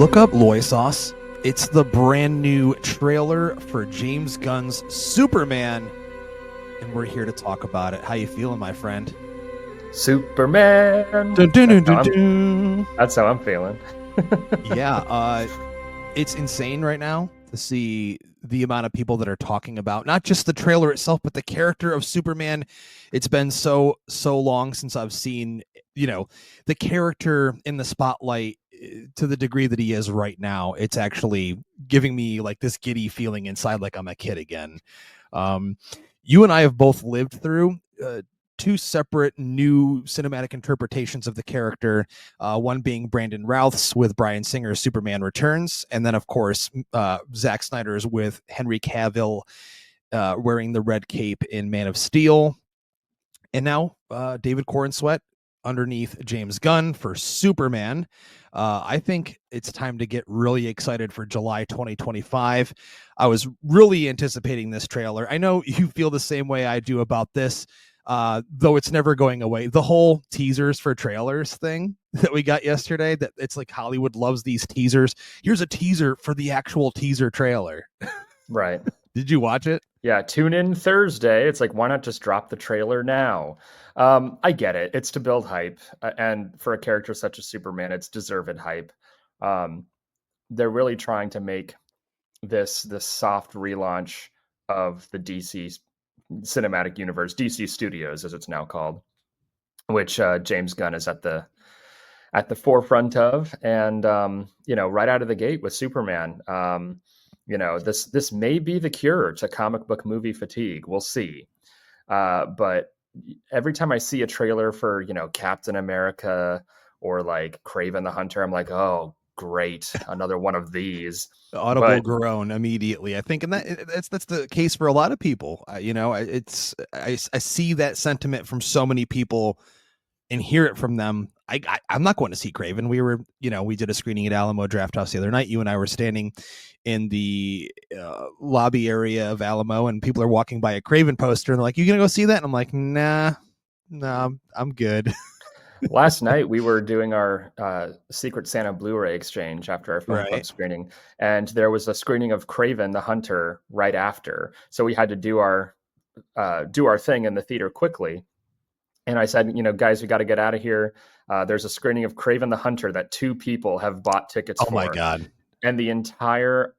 Look up LoySauce. It's the brand new trailer for James Gunn's Superman, and we're here to talk about it. How you feeling, my friend? Superman. Dun, dun, dun, dun, dun. That's how I'm feeling. Yeah, it's insane right now to see the amount of people that are talking about not just the trailer itself, but the character of Superman. It's been so long since I've seen, the character in the spotlight to the degree that he is right now. It's actually giving me like this giddy feeling inside, like I'm a kid again. You and I have both lived through two separate new cinematic interpretations of the character, one being Brandon Routh's with Bryan Singer's Superman Returns, and then, of course, Zack Snyder's with Henry Cavill wearing the red cape in Man of Steel. And now David Corenswet underneath James Gunn for Superman. I think it's time to get really excited for July 2025. I was really anticipating this trailer. I know you feel the same way I do about this, though it's never going away. The whole teasers for trailers thing that we got yesterday, that it's like Hollywood loves these teasers. Here's a teaser for the actual teaser trailer. Right. Did you watch it? Yeah, tune in Thursday. It's like, why not just drop the trailer now? I get it. It's to build hype. And for a character such as Superman, it's deserved hype. They're really trying to make this soft relaunch of the DC cinematic universe, DC Studios, as it's now called, which James Gunn is at the forefront of. And, right out of the gate with Superman, this may be the cure to comic book movie fatigue. We'll see. But every time I see a trailer for, Captain America or like Kraven the Hunter, I'm like, oh, great, another one of these. Audible groan immediately, I think, and that's the case for a lot of people. I see that sentiment from so many people and hear it from them. I'm not going to see Kraven. We did a screening at Alamo Drafthouse the other night. You and I were standing in the lobby area of Alamo, and people are walking by a Kraven poster, and they're like, "You gonna go see that?" And I'm like, "Nah, I'm good." Last night we were doing our Secret Santa Blu-ray exchange after our film club screening, and there was a screening of Kraven the Hunter right after. So we had to do our thing in the theater quickly. And I said, guys, we got to get out of here. There's a screening of Kraven the Hunter that 2 people have bought tickets for. Oh my God. And the entire,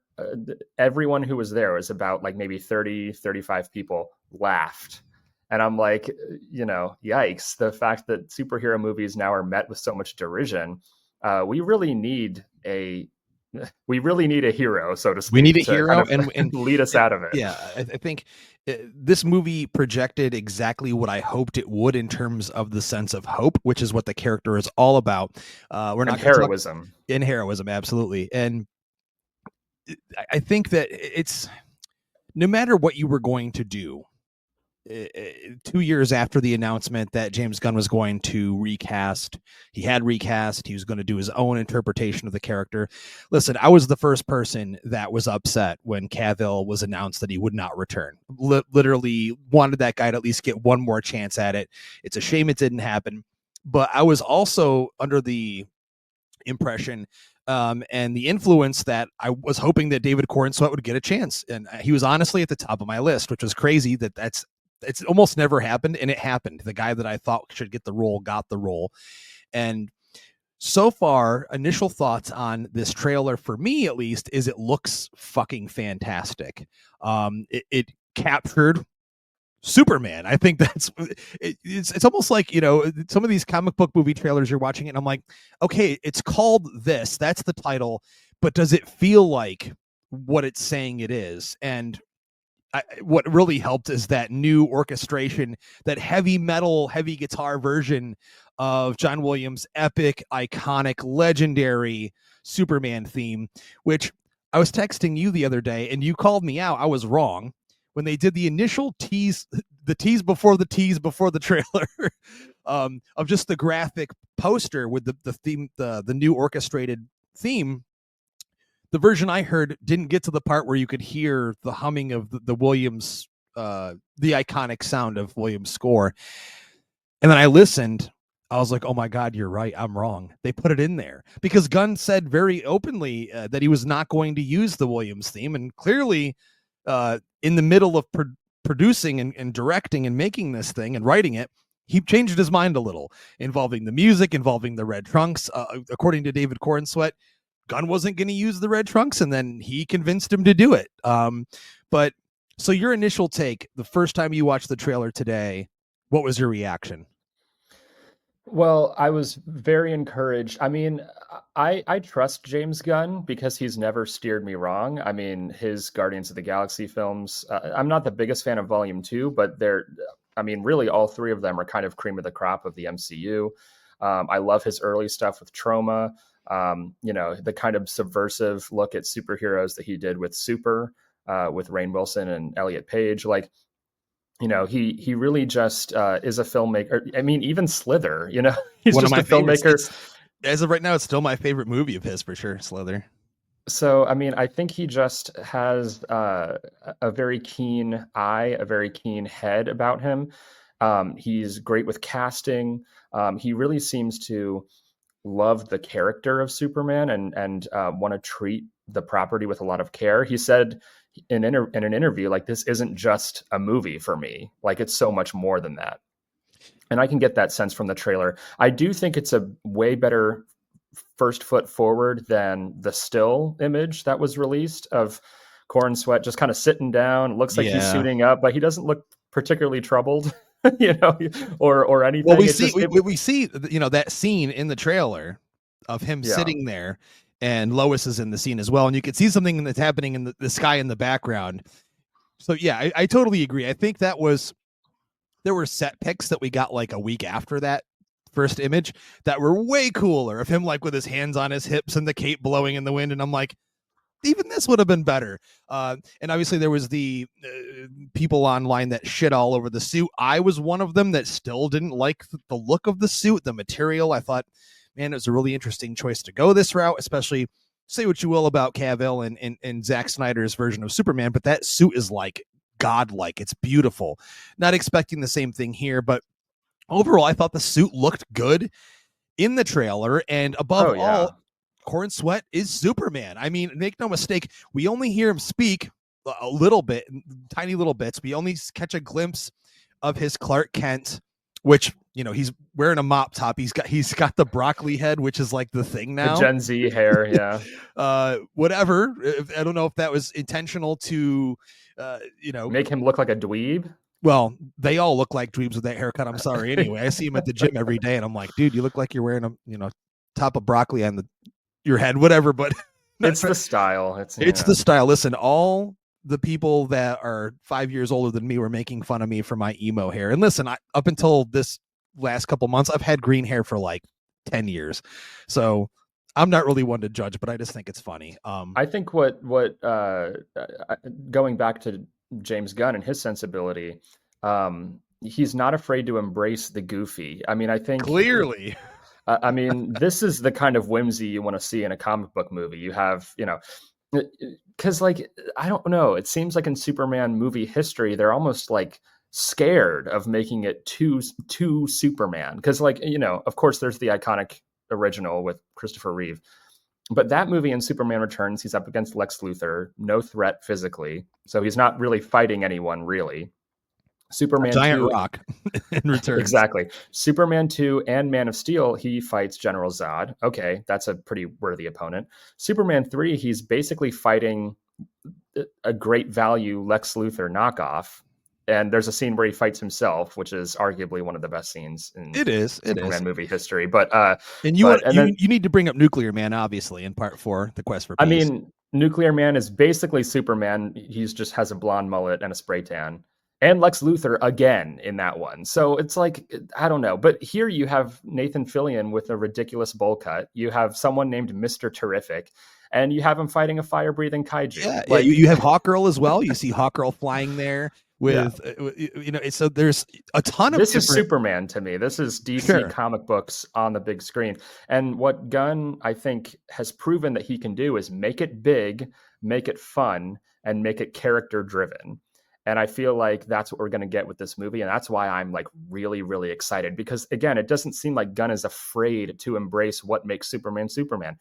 everyone who was there, was about like maybe 30, 35 people, laughed. And I'm like, yikes. The fact that superhero movies now are met with so much derision. We really need a hero, so to speak. We need a hero and lead us out of it. Yeah, I think this movie projected exactly what I hoped it would in terms of the sense of hope, which is what the character is all about. We're not heroism. In heroism, absolutely. And I think that it's, no matter what you were going to do, 2 years after the announcement that James Gunn was going to recast, he was going to do his own interpretation of the character. Listen, I was the first person that was upset when Cavill was announced that he would not return. Literally wanted that guy to at least get one more chance at it. It's a shame it didn't happen. But I was also under the impression and the influence that I was hoping that David Corenswet would get a chance. And he was honestly at the top of my list, which was crazy it's almost never happened, and it happened. The guy that I thought should get the role got the role. And so far, initial thoughts on this trailer, for me at least, is it looks fucking fantastic. It captured Superman. I think it's almost like, some of these comic book movie trailers you're watching, and I'm like, okay, it's called this, that's the title, but does it feel like what it's saying it is? And what really helped is that new orchestration, that heavy metal, heavy guitar version of John Williams' epic, iconic, legendary Superman theme, which I was texting you the other day and you called me out. I was wrong. When they did the initial tease, the tease before the trailer of just the graphic poster with the theme, the new orchestrated theme, the version I heard didn't get to the part where you could hear the humming of the Williams, the iconic sound of Williams' score. And then I listened. I was like, oh my God, you're right. I'm wrong. They put it in there because Gunn said very openly that he was not going to use the Williams theme. And clearly, in the middle of producing and directing and making this thing and writing it, he changed his mind a little, involving the music, involving the red trunks. According to David Cornsweet, Gunn wasn't going to use the red trunks, and then he convinced him to do it. But so your initial take, the first time you watched the trailer today, what was your reaction? Well, I was very encouraged. I mean, I trust James Gunn because he's never steered me wrong. I mean, his Guardians of the Galaxy films, I'm not the biggest fan of Volume 2, but I mean, really all three of them are kind of cream of the crop of the MCU. I love his early stuff with Trauma, the kind of subversive look at superheroes that he did with Super, with Rainn Wilson and Elliot Page. Like, he really just is a filmmaker. I mean, even Slither, he's One of just my a favorites. filmmaker. As of right now, it's still my favorite movie of his for sure, Slither. So, I mean, I think he just has a very keen eye, a very keen head about him. He's great with casting. He really seems to love the character of Superman and want to treat the property with a lot of care. He said in an interview, like, this isn't just a movie for me. Like, it's so much more than that. And I can get that sense from the trailer. I do think it's a way better first foot forward than the still image that was released of Cornsweet just kind of sitting down. It looks like he's suiting up, but he doesn't look particularly troubled, or anything. Well, we see that scene in the trailer of him sitting there, and Lois is in the scene as well, and you can see something that's happening in the sky in the background. So yeah, I totally agree. I think there were set pics that we got like a week after that first image that were way cooler, of him like with his hands on his hips and the cape blowing in the wind, and I'm like, even this would have been better. And obviously there was the people online that shit all over the suit. I was one of them that still didn't like the look of the suit, the material. I thought, man, it was a really interesting choice to go this route, especially, say what you will about Cavill and Zack Snyder's version of Superman, but that suit is like godlike. It's beautiful. Not expecting the same thing here, but overall, I thought the suit looked good in the trailer. And above all, Cornsweet is Superman. I mean, make no mistake, we only hear him speak a little bit, tiny little bits. We only catch a glimpse of his Clark Kent, which, he's wearing a mop top. He's got the broccoli head, which is like the thing now. The Gen Z hair, yeah. Whatever. I don't know if that was intentional to, make him look like a dweeb. Well, they all look like dweebs with that haircut. I'm sorry. Anyway, I see him at the gym every day, and I'm like, dude, you look like you're wearing a top of broccoli on your head, whatever. But it's the style. It's the style. Listen, all the people that are 5 years older than me were making fun of me for my emo hair. And listen, up until this last couple months, I've had green hair for like 10 years. So I'm not really one to judge, but I just think it's funny. I think what going back to James Gunn and his sensibility, he's not afraid to embrace the goofy. I mean, I think clearly, I mean, this is the kind of whimsy you want to see in a comic book movie. You have, because like, I don't know, it seems like in Superman movie history, they're almost like scared of making it too Superman. Because like, of course there's the iconic original with Christopher Reeve. But that movie in Superman Returns, he's up against Lex Luthor, no threat physically. So he's not really fighting anyone, really. Superman a giant 2, rock in Returns. Exactly. Superman 2 and Man of Steel, he fights General Zod. Okay, that's a pretty worthy opponent. Superman 3, he's basically fighting a great value Lex Luthor knockoff. And there's a scene where he fights himself, which is arguably one of the best scenes in Superman movie history. But you need to bring up Nuclear Man, obviously, in Part 4, The Quest for Peace. I mean, Nuclear Man is basically Superman. He's just has a blonde mullet and a spray tan. And Lex Luthor again in that one. So it's like, I don't know. But here you have Nathan Fillion with a ridiculous bowl cut. You have someone named Mr. Terrific. And you have him fighting a fire-breathing kaiju. Yeah, you have Hawkgirl as well. You see Hawkgirl flying there with, so there's a ton of This is Superman to me. This is DC comic books on the big screen. And what Gunn, I think, has proven that he can do is make it big, make it fun, and make it character-driven. And I feel like that's what we're going to get with this movie. And that's why I'm like really, really excited, because again, it doesn't seem like Gunn is afraid to embrace what makes Superman Superman.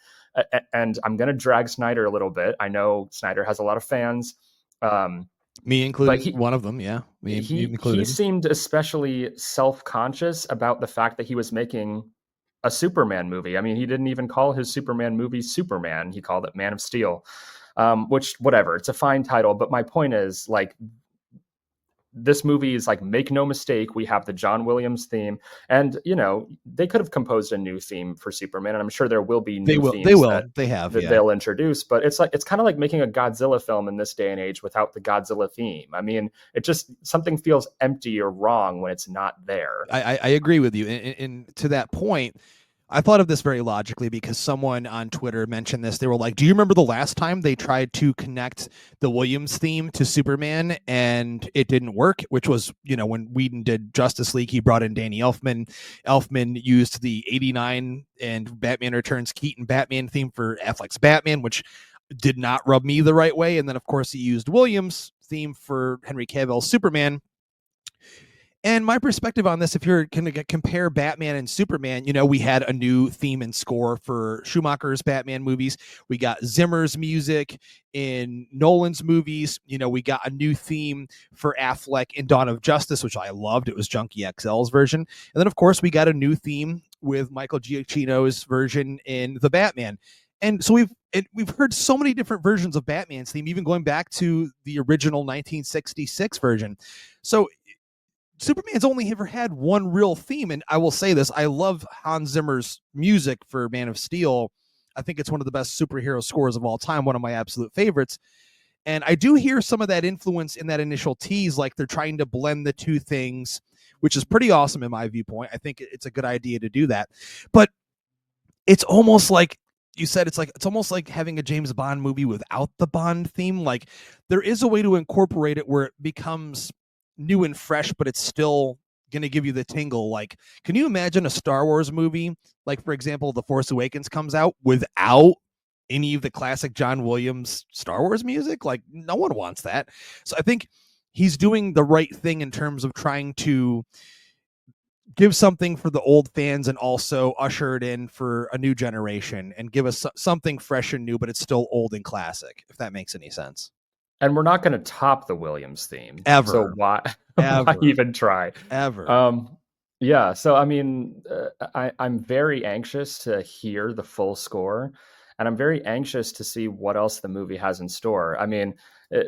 And I'm going to drag Snyder a little bit. I know Snyder has a lot of fans. Me But included, one of them. Yeah. Me he included. seemed especially self-conscious about the fact that he was making a Superman movie. I mean, he didn't even call his Superman movie Superman. He called it Man of Steel, which, whatever, it's a fine title. But my point is, like, this movie is like, make no mistake, we have the John Williams theme, and they could have composed a new theme for Superman, and I'm sure there will be new themes that they'll introduce. But it's kind of like making a Godzilla film in this day and age without the Godzilla theme. I mean, it just, something feels empty or wrong when it's not there. I agree with you, and to that point, I thought of this very logically because someone on Twitter mentioned this. They were like, do you remember the last time they tried to connect the Williams theme to Superman and it didn't work? Which was, when Whedon did Justice League, he brought in Danny Elfman. Elfman used the 89 and Batman Returns Keaton Batman theme for Affleck's Batman, which did not rub me the right way. And then, of course, he used Williams' theme for Henry Cavill's Superman. And my perspective on this, if you're going to compare Batman and Superman, we had a new theme and score for Schumacher's Batman movies. We got Zimmer's music in Nolan's movies. We got a new theme for Affleck in Dawn of Justice, which I loved. It was Junkie XL's version. And then, of course, we got a new theme with Michael Giacchino's version in The Batman. And so we've heard so many different versions of Batman's theme, even going back to the original 1966 version. So Superman's only ever had one real theme, and I will say this, I love Hans Zimmer's music for Man of Steel. I think it's one of the best superhero scores of all time, one of my absolute favorites. And I do hear some of that influence in that initial tease, like they're trying to blend the two things, which is pretty awesome in my viewpoint. I think it's a good idea to do that. But it's almost like you said, it's almost like having a James Bond movie without the Bond theme. Like, there is a way to incorporate it where it becomes new and fresh, but it's still going to give you the tingle. Like, can you imagine a Star Wars movie, like, for example, The Force Awakens comes out without any of the classic John Williams Star Wars music? Like, no one wants that. So I think he's doing the right thing in terms of trying to give something for the old fans and also usher it in for a new generation and give us something fresh and new, but it's still old and classic, if that makes any sense. And we're not going to top the Williams theme ever. So why even try? Ever. Yeah. So, I mean, I'm very anxious to hear the full score, and I'm very anxious to see what else the movie has in store. I mean,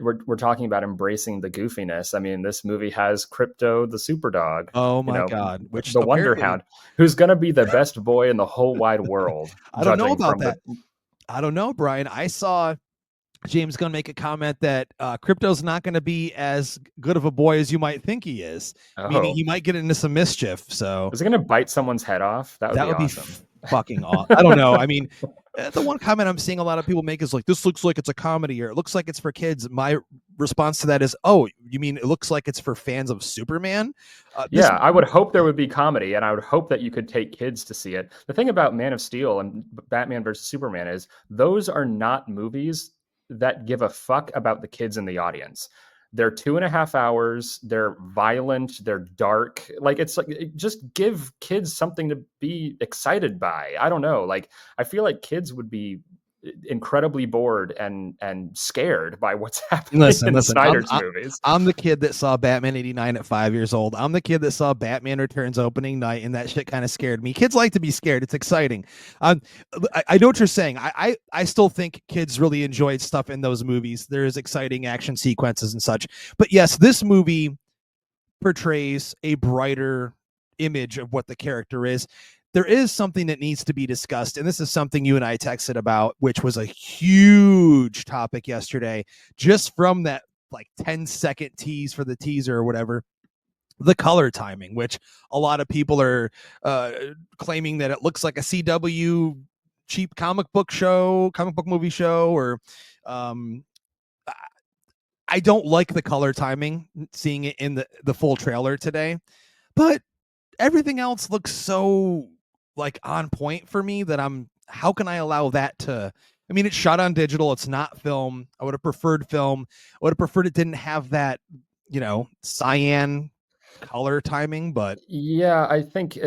we're talking about embracing the goofiness. I mean, this movie has Crypto the Superdog. Oh my God. Which the Wonder Hound, who's going to be the best boy in the whole wide world. I don't know about that. I don't know, Brian. I saw James Gunn make a comment that Crypto's not going to be as good of a boy as you might think he is. Meaning he might get into some mischief. So is he going to bite someone's head off? That would be awesome. Fucking awesome. I don't know. I mean, the one comment I'm seeing a lot of people make is like, this looks like it's a comedy, or it looks like it's for kids. My response to that is, oh, you mean it looks like it's for fans of Superman? I would hope there would be comedy, and I would hope that you could take kids to see it. The thing about Man of Steel and Batman versus Superman is those are not movies that give a fuck about the kids in the audience. They're 2.5 hours. They're violent. They're dark. Like, it's like, just give kids something to be excited by. I don't know. Like, I feel like kids would be incredibly bored and scared by what's happening in Snyder's movies. I'm the kid that saw Batman 89 at 5 years old. I'm the kid that saw Batman Returns opening night, and that shit kind of scared me. Kids like to be scared. It's exciting. I know what you're saying. I still think kids really enjoyed stuff in those movies. There's exciting action sequences and such. But yes, this movie portrays a brighter image of what the character is. There is something that needs to be discussed, and this is something you and I texted about, which was a huge topic yesterday, just from that like 10-second tease for the teaser or whatever. The color timing, which a lot of people are claiming that it looks like a CW cheap comic book movie show, or I don't like the color timing, seeing it in the full trailer today, but everything else looks so like on point for me that how can I allow that to, I mean, it's shot on digital. It's not film. I would have preferred film. I would have preferred it didn't have that cyan color timing, but Yeah, I think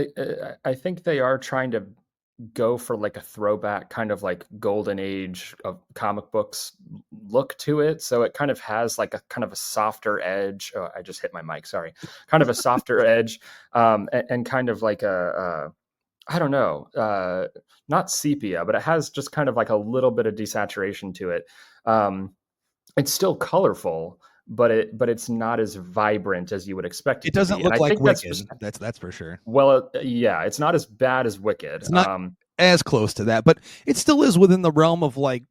they are trying to go for like a throwback kind of like golden age of comic books look to it. So it kind of has like a kind of a softer edge. Oh, I just hit my mic. Sorry. Kind of a softer edge, and kind of like I don't know, not sepia, but it has just kind of like a little bit of desaturation to it. Um, it's still colorful, but it's not as vibrant as you would expect it it to doesn't be. And look I like think that's just Wicked. That's for sure. well, yeah, it's not as bad as Wicked. It's not as close to that, but it still is within the realm of like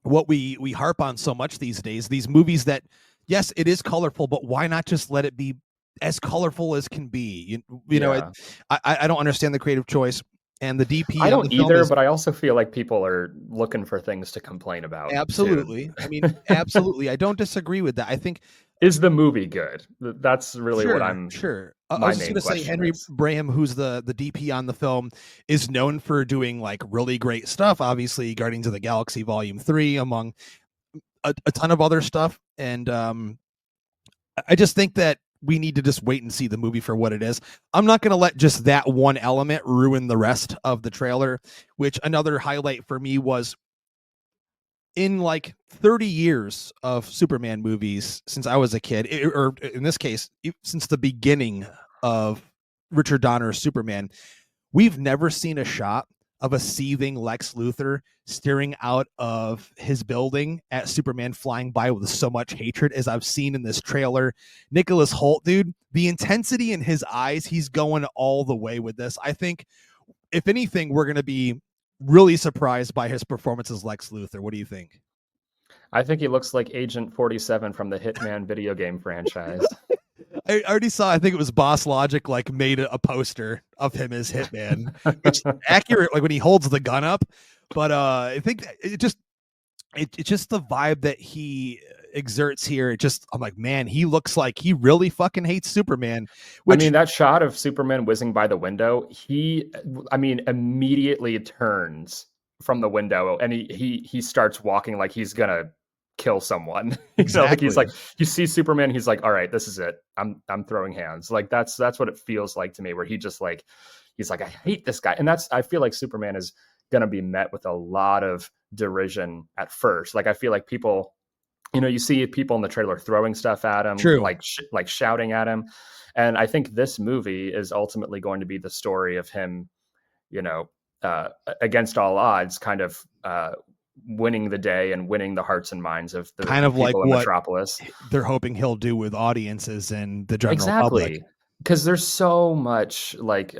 what we harp on so much these days. These movies that, yes, it is colorful, but why not just let it be as colorful as can be? Yeah. I don't understand the creative choice, and the DP I on the don't film either, is but I also feel like people are looking for things to complain about too. absolutely. I mean, absolutely. I don't disagree with that. I think Is the movie good? That's really what sure, I'm sure. I my was just main gonna say question Henry is. Braham, who's the DP on the film, is known for doing like really great stuff. Obviously, Guardians of the Galaxy Volume 3, among a ton of other stuff. And I just think that we need to just wait and see the movie for what it is. I'm not going to let just that one element ruin the rest of the trailer, which another highlight for me was in like 30 years of Superman movies since I was a kid, or in this case, since the beginning of Richard Donner's Superman, we've never seen a shot of a seething Lex Luthor staring out of his building at Superman flying by with so much hatred as I've seen in this trailer. Nicholas Hoult, dude, the intensity in his eyes, he's going all the way with this. I think, if anything, we're going to be really surprised by his performance as Lex Luthor. What do you think? I think he looks like Agent 47 from the Hitman video game franchise. I already saw, I think it was Boss Logic, like made a poster of him as Hitman, which accurate, like when he holds the gun up. But I think it's just the vibe that he exerts here. I'm like, man, he looks like he really fucking hates Superman. I Which mean, that shot of Superman whizzing by the window, I mean, immediately turns from the window and he starts walking like he's gonna kill someone. Like he's exactly, like, you see Superman, he's like, all right, this is it. I'm throwing hands. Like that's what it feels like to me, where he just like, he's like, I hate this guy. And I feel like Superman is gonna be met with a lot of derision at first. Like I feel like people, you see people in the trailer throwing stuff at him, true. like shouting at him. And I think this movie is ultimately going to be the story of him, you know, against all odds, kind of winning the day and winning the hearts and minds of Kind the of like people in what Metropolis. they're hoping he'll do with audiences and the general public. Exactly. Because there's so much like,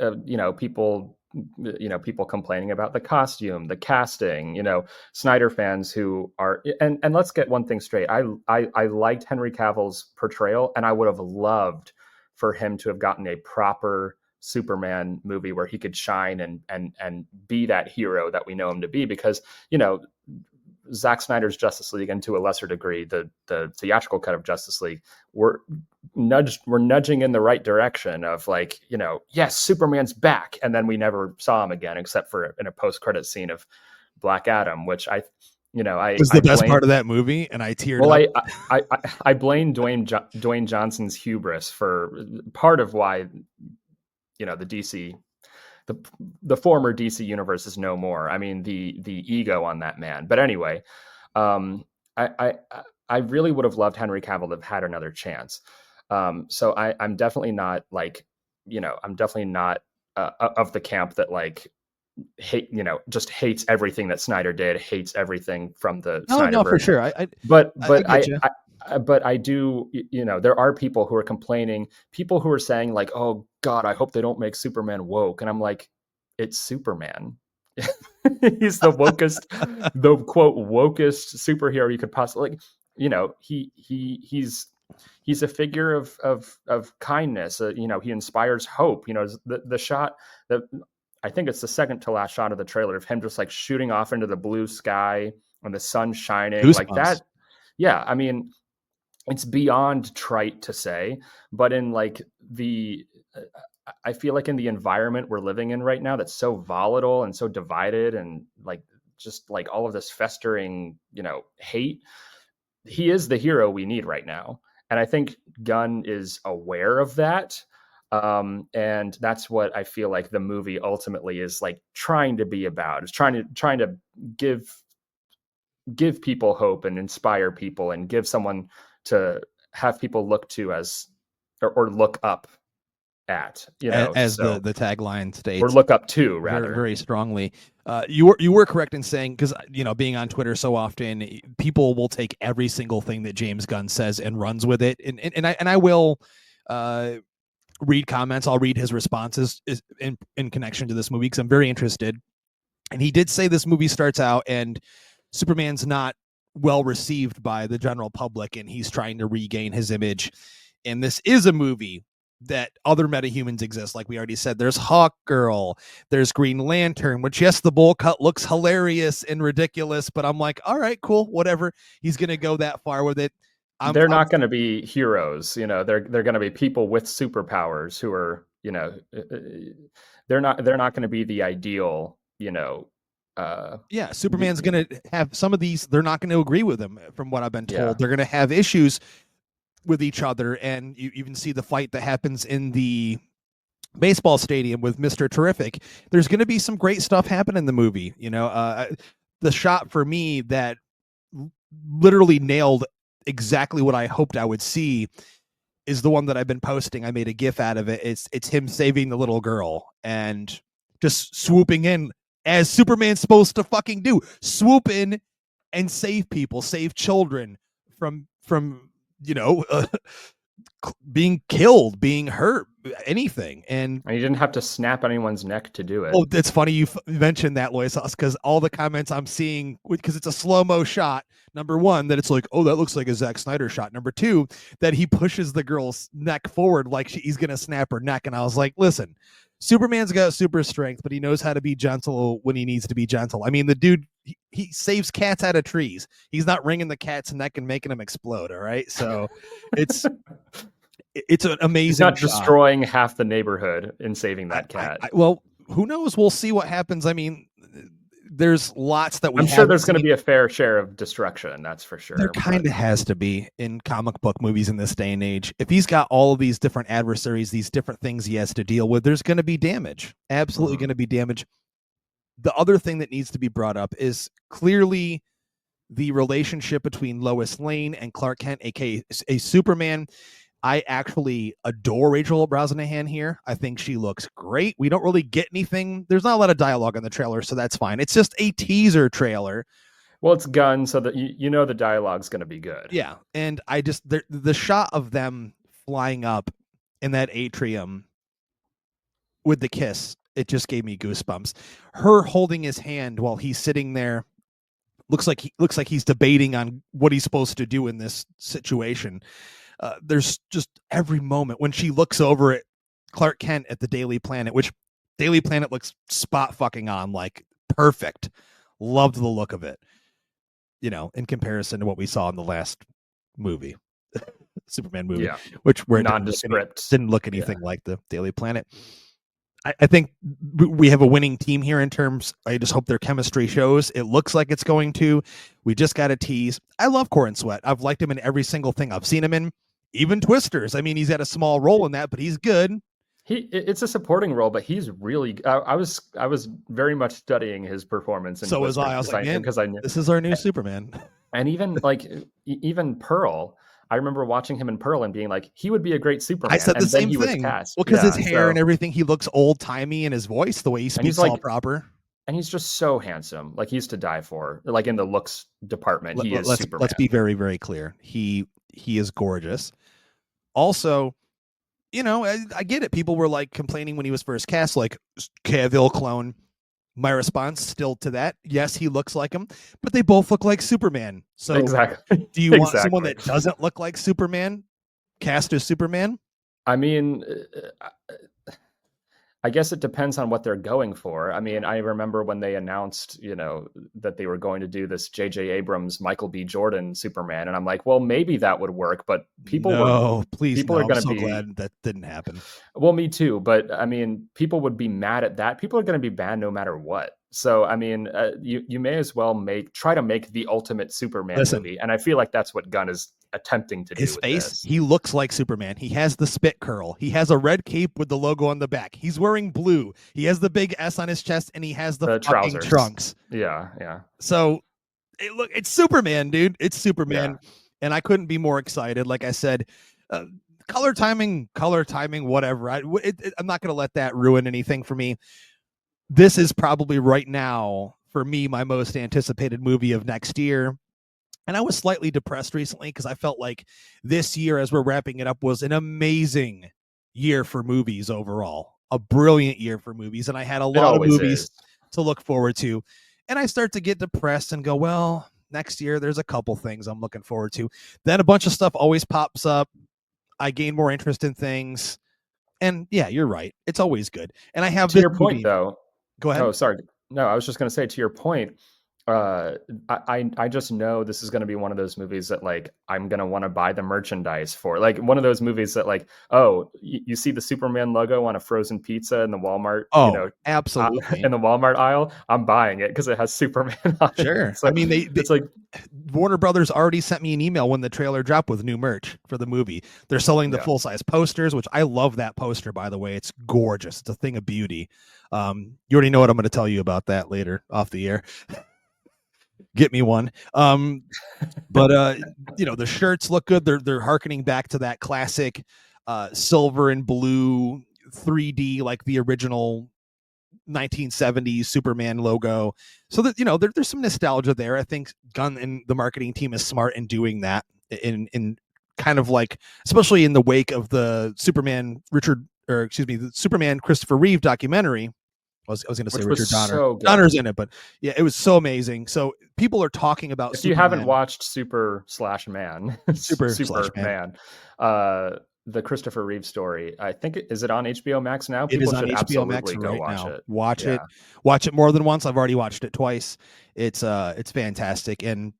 people complaining about the costume, the casting, Snyder fans who are, and let's get one thing straight. I liked Henry Cavill's portrayal, and I would have loved for him to have gotten a proper Superman movie where he could shine and be that hero that we know him to be, because, Zack Snyder's Justice League, and to a lesser degree, the theatrical cut of Justice League, we're nudging in the right direction of like, yes, Superman's back, and then we never saw him again except for in a post-credit scene of Black Adam, which I Was I the best blame. part of that movie, and I teared Well, up. I blame Dwayne Johnson's hubris for part of why the DC the the former DC universe is no more. I mean, the ego on that man. But anyway, um, I, I I really would have loved Henry Cavill to have had another chance. So I'm definitely not like, I'm definitely not of the camp that like just hates everything that Snyder did, hates everything from the No, no, for Snyderverse. sure. But I but get you. but I do, there are people who are complaining, people who are saying like, oh God, I hope they don't make Superman woke. And I'm like, it's Superman. He's the quote wokest superhero you could possibly, like, he's a figure of kindness. He inspires hope. The shot that, I think it's the second to last shot of the trailer, of him just like shooting off into the blue sky and the sun shining like Goosebumps. that. Yeah, I mean, it's beyond trite to say, but in like I feel like in the environment we're living in right now, that's so volatile and so divided, and like just like all of this festering, hate, he is the hero we need right now. And I think Gunn is aware of that. And that's what I feel like the movie ultimately is like trying to be about. Is trying to give people hope and inspire people and give someone to have people look to as or look up at, As so the tagline states, or look up to, rather. very, very strongly. You were correct in saying, because being on Twitter so often, people will take every single thing that James Gunn says and runs with it, and I will read comments. I'll read his responses in connection to this movie because I'm very interested. And he did say this movie starts out and Superman's not well received by the general public, and he's trying to regain his image. And this is a movie that other metahumans exist. Like we already said, there's Hawk Girl, there's Green Lantern, which, yes, the bowl cut looks hilarious and ridiculous, but I'm like, all right, cool, whatever. He's going to go that far with it. They're not going to be heroes. They're going to be people with superpowers who are, they're not going to be the ideal, Superman's going to have some of these. They're not going to agree with him, from what I've been told. Yeah. They're going to have issues with each other, and you even see the fight that happens in the baseball stadium with Mr. Terrific. There's going to be some great stuff happen in the movie. The shot for me that literally nailed exactly what I hoped I would see is the one that I've been posting. I made a GIF out of it. It's him saving the little girl and just swooping in, as Superman's supposed to fucking do. Swoop in and save people, save children from being killed, being hurt, anything. And you didn't have to snap anyone's neck to do it. Oh, it's funny you mentioned that, LoySauce, because all the comments I'm seeing, because it's a slow-mo shot, number one, that it's like, oh, that looks like a Zack Snyder shot. Number two, that he pushes the girl's neck forward like he's going to snap her neck. And I was like, listen, Superman's got super strength, but he knows how to be gentle when he needs to be gentle. I mean, the dude, he saves cats out of trees. He's not wringing the cat's neck and making them explode, all right? So it's an amazing He's not shot. Destroying half the neighborhood in saving that cat. Well, who knows? We'll see what happens. I mean, there's lots that I'm sure there's going to be a fair share of destruction. That's for sure. There kind of has to be in comic book movies in this day and age. If he's got all of these different adversaries, these different things he has to deal with, there's going to be damage. Absolutely going to be damage. The other thing that needs to be brought up is clearly the relationship between Lois Lane and Clark Kent, aka Superman. I actually adore Rachel Brosnahan here. I think she looks great. We don't really get anything. There's not a lot of dialogue in the trailer, so that's fine. It's just a teaser trailer. Well, it's Gunn, so that the dialogue's going to be good. Yeah, and I just the shot of them flying up in that atrium with the kiss, it just gave me goosebumps. Her holding his hand while he's sitting there looks like he's debating on what he's supposed to do in this situation. There's just every moment when she looks over at Clark Kent at the Daily Planet, which Daily Planet looks spot fucking on, like perfect. Loved the look of it, in comparison to what we saw in the last movie, Superman movie, where it nondescript didn't look anything like the Daily Planet. I think we have a winning team here in terms. I just hope their chemistry shows. It looks like it's going to. We just got a tease. I love Corin Sweat. I've liked him in every single thing I've seen him in. Even Twisters. I mean, he's had a small role in that, but he's good. It's a supporting role, but he's really. I was very much studying his performance. So was I. I was like, man, this is our new Superman. And even Pearl. I remember watching him in Pearl and being like, he would be a great Superman. I said the same thing. Well, because his hair and everything, he looks old timey, and his voice, the way he speaks, all proper. And he's just so handsome. Like, he's to die for. Like, in the looks department, he is Superman. Let's be very, very clear. He is gorgeous. Also, I get it. People were like complaining when he was first cast, like Cavill clone. My response still to that, yes, he looks like him, but they both look like Superman. So exactly. Do you want someone that doesn't look like Superman cast as Superman? I mean, I guess it depends on what they're going for. I mean, I remember when they announced, that they were going to do this J.J. Abrams, Michael B. Jordan Superman, and I'm like, well, maybe that would work, but people are going to be glad that didn't happen. Well, me too, but I mean, people would be mad at that. People are going to be bad no matter what. So I mean, you may as well try to make the ultimate Superman Listen, movie, and I feel like that's what Gunn is attempting to do his with face, this. he looks like Superman. He has the spit curl. He has a red cape with the logo on the back. He's wearing blue. He has the big S on his chest, and he has the The fucking trousers, trunks. yeah. So it's Superman, dude. It's Yeah. Superman, and I couldn't be more excited. Like I said, uh, color timing, whatever. I'm not going to let that ruin anything for me. This is probably right now for me my most anticipated movie of next year. And I was slightly depressed recently because I felt like this year, as we're wrapping it up, was an amazing year for movies overall, a brilliant year for movies, and I had a It lot of always movies is. to look forward to. And I start to get depressed and go, well, next year there's a couple things I'm looking forward to. Then a bunch of stuff always pops up. I gain more interest in things. And yeah, you're right. It's always good. And I have To this your point, movie. though. Go ahead. Oh, sorry. No, I was just going to say, to your point, uh, I just know this is going to be one of those movies that, like, I'm going to want to buy the merchandise for. Like, one of those movies that, like, oh, you see the Superman logo on a frozen pizza in the Walmart, Oh, absolutely. in the Walmart aisle. I'm buying it because it has Superman on it. Sure. So I mean, it's like, Warner Brothers already sent me an email when the trailer dropped with new merch for the movie. They're selling the yeah. full size posters, which I love that poster, by the way. It's gorgeous. It's a thing of beauty. You already know what I'm going to tell you about that later off the air. Get me one. But the shirts look good. They're harkening back to that classic silver and blue 3D, like the original 1970s Superman logo. So that there's some nostalgia there. I think Gunn and the marketing team is smart in doing that in kind of like, especially in the wake of the the Superman Christopher Reeve documentary. I was going to say Which was Richard Donner. so good. Donner's in it, but yeah, it was so amazing. So people are talking about If you haven't Superman. watched Super/Man, Superman. Superman, the Christopher Reeve story, I think is it on HBO Max now? It is People on should HBO Max absolutely go right watch now. it. Watch Yeah. it. Watch it more than once. I've already watched it twice. It's fantastic, and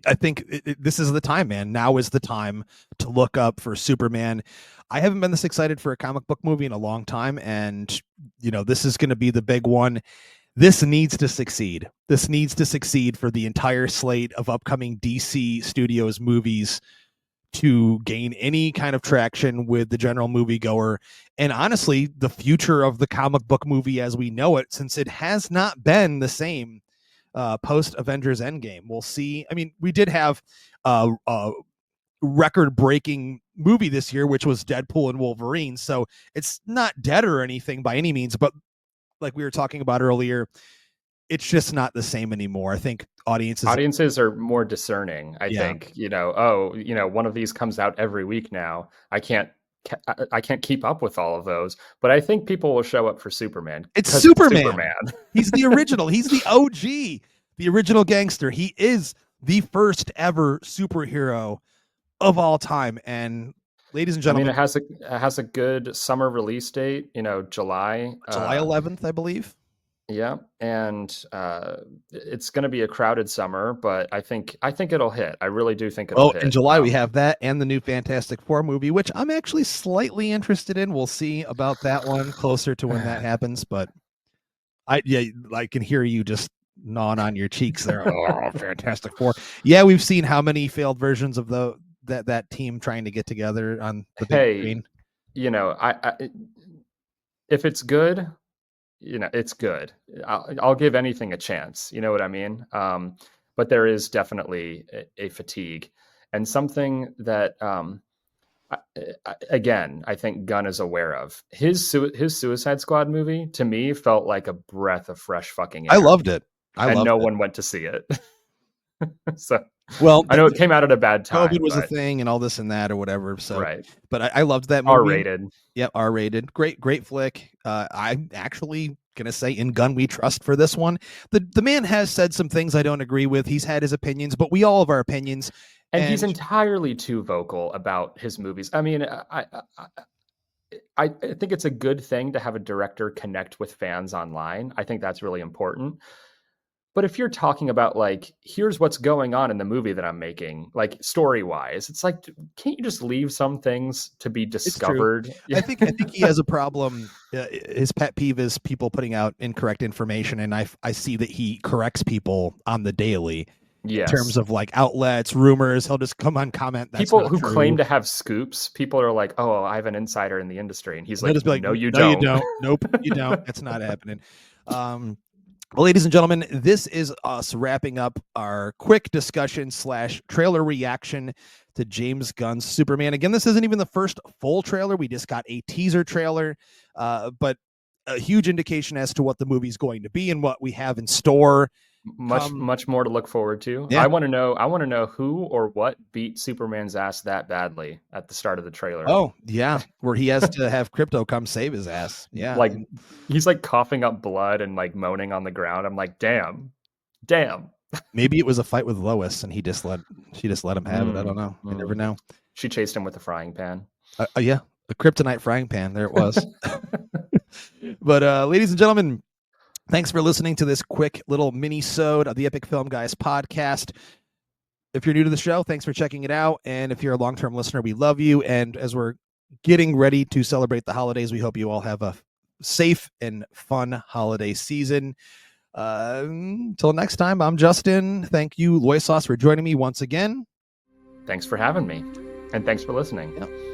I think this is the time, man. Now is the time to look up for Superman. I haven't been this excited for a comic book movie in a long time, and this is going to be the big one. This needs to succeed. This needs to succeed for the entire slate of upcoming DC Studios movies to gain any kind of traction with the general moviegoer, and honestly, the future of the comic book movie as we know it, since it has not been the same post Avengers Endgame. We'll see. I mean, we did have a record-breaking movie this year, which was Deadpool and Wolverine, so it's not dead or anything by any means, but like we were talking about earlier, it's just not the same anymore. I think Audiences are more discerning, I yeah, think. One of these comes out every week now. I can't keep up with all of those, but I think people will show up for Superman it's because it's Superman. Superman. He's the original. He's the OG, the original gangster. He is the first ever superhero of all time. And ladies and I mean, gentlemen, it has a good summer release date, July. July 11th, I believe. Yeah, and it's going to be a crowded summer, but I think it'll hit. I really do think it'll Well, in hit. July we have that and the new Fantastic Four movie, which I'm actually slightly interested in. We'll see about that one closer to when that happens, but I can hear you just gnawing on your cheeks there. Oh, Fantastic Four. Yeah, we've seen how many failed versions of that team trying to get together on the big Hey, screen. if it's good, it's good. I'll give anything a chance. You know what I mean? But there is definitely a fatigue, and something that again, I think Gunn is aware of. His Suicide Squad movie to me felt like a breath of fresh fucking I air, loved it. and no one went to see it. So Well, I know it came out at a bad COVID time, was a but thing and all this and that or whatever. So, right, but I loved that R movie. rated. Yep, R-rated. Great flick. I'm actually gonna say in Gun we trust for this one. The man has said some things I don't agree with. He's had his opinions, but we all have our opinions. And he's And entirely too vocal about his movies. I mean, I think it's a good thing to have a director connect with fans online. I think that's really important. But if you're talking about like, here's what's going on in the movie that I'm making, like story wise, it's like, can't you just leave some things to be It's true. discovered? I think he has a problem. His pet peeve is people putting out incorrect information, and I see that he corrects people on the daily. In terms Yes. of like outlets, rumors, he'll just come on comment. That's People not who true. claim to have scoops, people are like, "Oh, I have an insider in the industry," and he's He'll like, just be like, "No, you no, you don't." don't. Nope, you don't. That's not happening. Well, ladies and gentlemen, this is us wrapping up our quick discussion / trailer reaction to James Gunn's Superman. Again, this isn't even the first full trailer. We just got a teaser trailer, but a huge indication as to what the movie's going to be and what we have in store. Much more to look forward to. Yeah. I want to know who or what beat Superman's ass that badly at the start of the trailer. Oh, yeah, where he has to have Crypto come save his ass. Yeah. Like he's like coughing up blood and like moaning on the ground. I'm like, damn. Maybe it was a fight with Lois and she just let him have it. I don't know. You never know. She chased him with a frying pan. Yeah, a kryptonite frying pan. There it was. But ladies and gentlemen, thanks for listening to this quick little mini-sode of the Epic Film Guys podcast. If you're new to the show, thanks for checking it out. And if you're a long-term listener, we love you. And as we're getting ready to celebrate the holidays, we hope you all have a safe and fun holiday season. Until next time, I'm Justin. Thank you, LoySauce, for joining me once again. Thanks for having me. And thanks for listening. Yep.